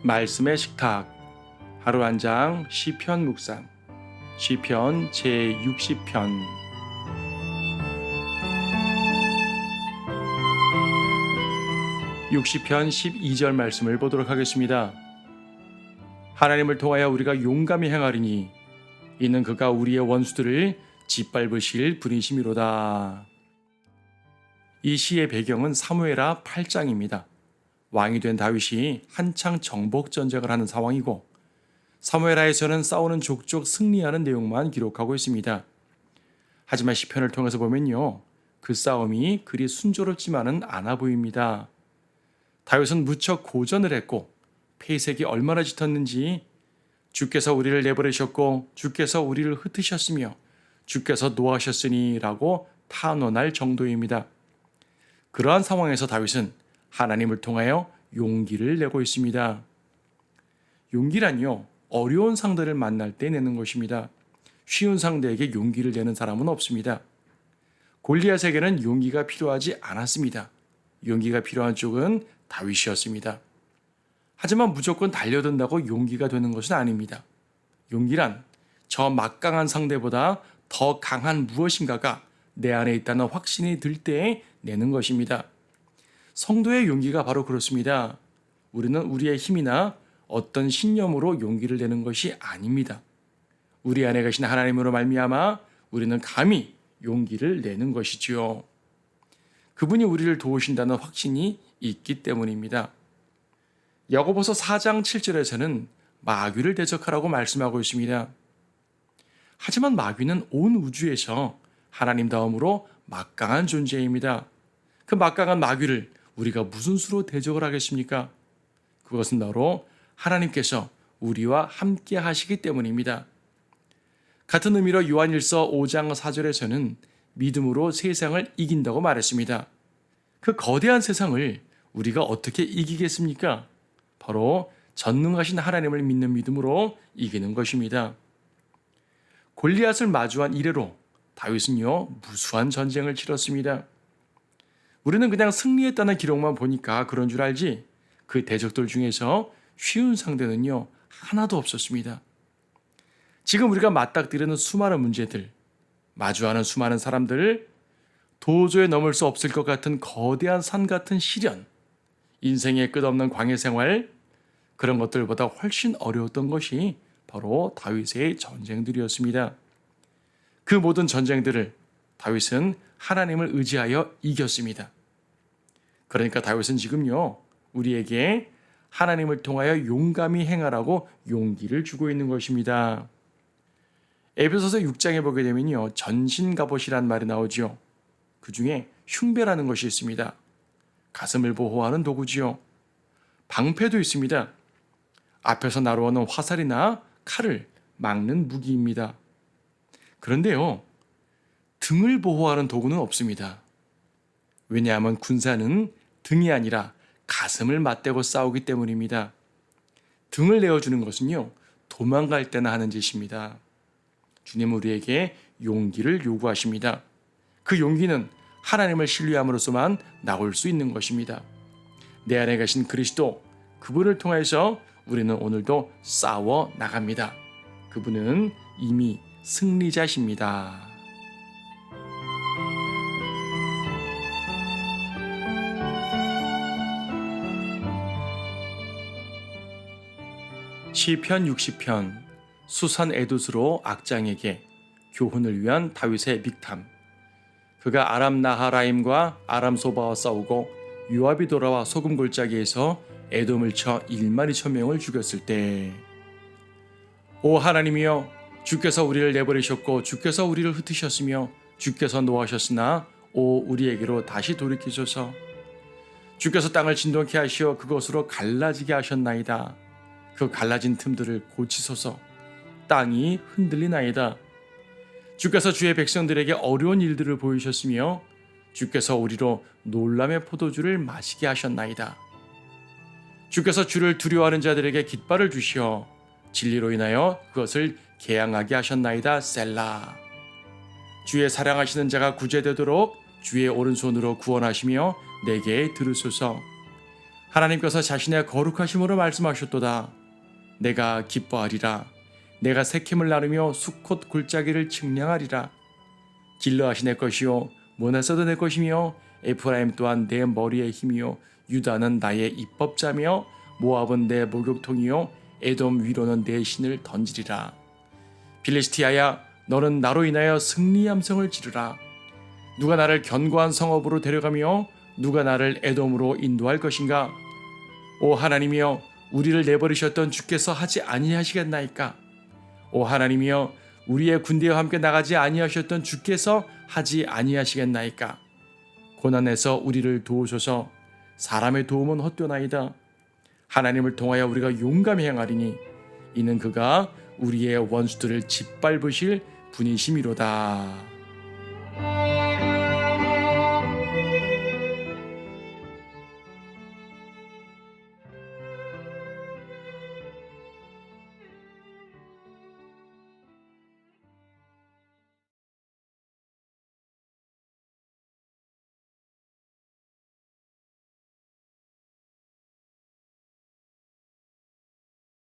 말씀의 식탁 하루 한 장 시편 묵상 시편 제60편. 편 12절 말씀을 보도록 하겠습니다. 하나님을 통하여 우리가 용감히 행하리니 이는 그가 우리의 원수들을 짓밟으실 분이심이로다. 이 시의 배경은 사무엘하 8장입니다. 왕이 된 다윗이 한창 정복 전쟁을 하는 상황이고 사무엘하에서는 싸우는 족족 승리하는 내용만 기록하고 있습니다. 하지만 시편을 통해서 보면요, 그 싸움이 그리 순조롭지만은 않아 보입니다. 다윗은 무척 고전을 했고 폐색이 얼마나 짙었는지 주께서 우리를 내버리셨고 주께서 우리를 흩으셨으며 주께서 노하셨으니 라고 탄원할 정도입니다. 그러한 상황에서 다윗은 하나님을 통하여 용기를 내고 있습니다. 용기란요, 어려운 상대를 만날 때 내는 것입니다. 쉬운 상대에게 용기를 내는 사람은 없습니다. 골리앗에게는 용기가 필요하지 않았습니다. 용기가 필요한 쪽은 다윗이었습니다. 하지만 무조건 달려든다고 용기가 되는 것은 아닙니다. 용기란 저 막강한 상대보다 더 강한 무엇인가가 내 안에 있다는 확신이 들 때에 내는 것입니다. 성도의 용기가 바로 그렇습니다. 우리는 우리의 힘이나 어떤 신념으로 용기를 내는 것이 아닙니다. 우리 안에 계신 하나님으로 말미암아 우리는 감히 용기를 내는 것이지요. 그분이 우리를 도우신다는 확신이 있기 때문입니다. 야고보서 4장 7절에서는 마귀를 대적하라고 말씀하고 있습니다. 하지만 마귀는 온 우주에서 하나님 다음으로 막강한 존재입니다. 그 막강한 마귀를 우리가 무슨 수로 대적을 하겠습니까? 그것은 바로 하나님께서 우리와 함께 하시기 때문입니다. 같은 의미로 요한일서 5장 4절에서는 믿음으로 세상을 이긴다고 말했습니다. 그 거대한 세상을 우리가 어떻게 이기겠습니까? 바로 전능하신 하나님을 믿는 믿음으로 이기는 것입니다. 골리앗을 마주한 이래로 다윗은요, 무수한 전쟁을 치렀습니다. 우리는 그냥 승리했다는 기록만 보니까 그런 줄 알지 그 대적들 중에서 쉬운 상대는요, 하나도 없었습니다. 지금 우리가 맞닥뜨리는 수많은 문제들, 마주하는 수많은 사람들, 도저히 넘을 수 없을 것 같은 거대한 산 같은 시련, 인생의 끝없는 광야 생활, 그런 것들보다 훨씬 어려웠던 것이 바로 다윗의 전쟁들이었습니다. 그 모든 전쟁들을 다윗은 하나님을 의지하여 이겼습니다. 그러니까 다윗은 지금요, 우리에게 하나님을 통하여 용감히 행하라고 용기를 주고 있는 것입니다. 에베소서 6장에 보게 되면요, 전신갑옷이란 말이 나오죠. 그 중에 흉배라는 것이 있습니다. 가슴을 보호하는 도구지요. 방패도 있습니다. 앞에서 날아오는 화살이나 칼을 막는 무기입니다. 그런데요, 등을 보호하는 도구는 없습니다. 왜냐하면 군사는 등이 아니라 가슴을 맞대고 싸우기 때문입니다. 등을 내어주는 것은요, 도망갈 때나 하는 짓입니다. 주님은 우리에게 용기를 요구하십니다. 그 용기는 하나님을 신뢰함으로써만 나올 수 있는 것입니다. 내 안에 계신 그리스도, 그분을 통해서 우리는 오늘도 싸워 나갑니다. 그분은 이미 승리자십니다. 시편 60편 수산 에돛으로 악장에게 교훈을 위한 다윗의 믹탐. 그가 아람 나하라임과 아람 소바와 싸우고 요압이 돌아와 소금 골짜기에서 에돔을 쳐 1만 2천 명을 죽였을 때, 오 하나님이여, 주께서 우리를 내버리셨고 주께서 우리를 흩으셨으며 주께서 노하셨으나 오 우리에게로 다시 돌이키소서. 주께서 땅을 진동케 하시어 그것으로 갈라지게 하셨나이다. 그 갈라진 틈들을 고치소서. 땅이 흔들리나이다. 주께서 주의 백성들에게 어려운 일들을 보이셨으며 주께서 우리로 놀람의 포도주를 마시게 하셨나이다. 주께서 주를 두려워하는 자들에게 깃발을 주시어 진리로 인하여 그것을 개양하게 하셨나이다. 셀라. 주의 사랑하시는 자가 구제되도록 주의 오른손으로 구원하시며 내게 들으소서. 하나님께서 자신의 거룩하심으로 말씀하셨도다. 내가 기뻐하리라. 내가 세켐을 나누며 수콧 골짜기를 측량하리라. 길르앗이 내 것이요 므낫세도 내 것이며 에프라임 또한 내 머리의 힘이요 유다는 나의 입법자며 모압은 내 목욕통이요 에돔 위로는 내 신을 던지리라. 필리스티아야, 너는 나로 인하여 승리 함성을 지르라. 누가 나를 견고한 성읍으로 데려가며 누가 나를 에돔으로 인도할 것인가? 오 하나님이여, 우리를 내버리셨던 주께서 하지 아니하시겠나이까? 오 하나님이여, 우리의 군대와 함께 나가지 아니하셨던 주께서 하지 아니하시겠나이까? 고난에서 우리를 도우소서. 사람의 도움은 헛되나이다. 하나님을 통하여 우리가 용감히 행하리니 이는 그가 우리의 원수들을 짓밟으실 분이심이로다.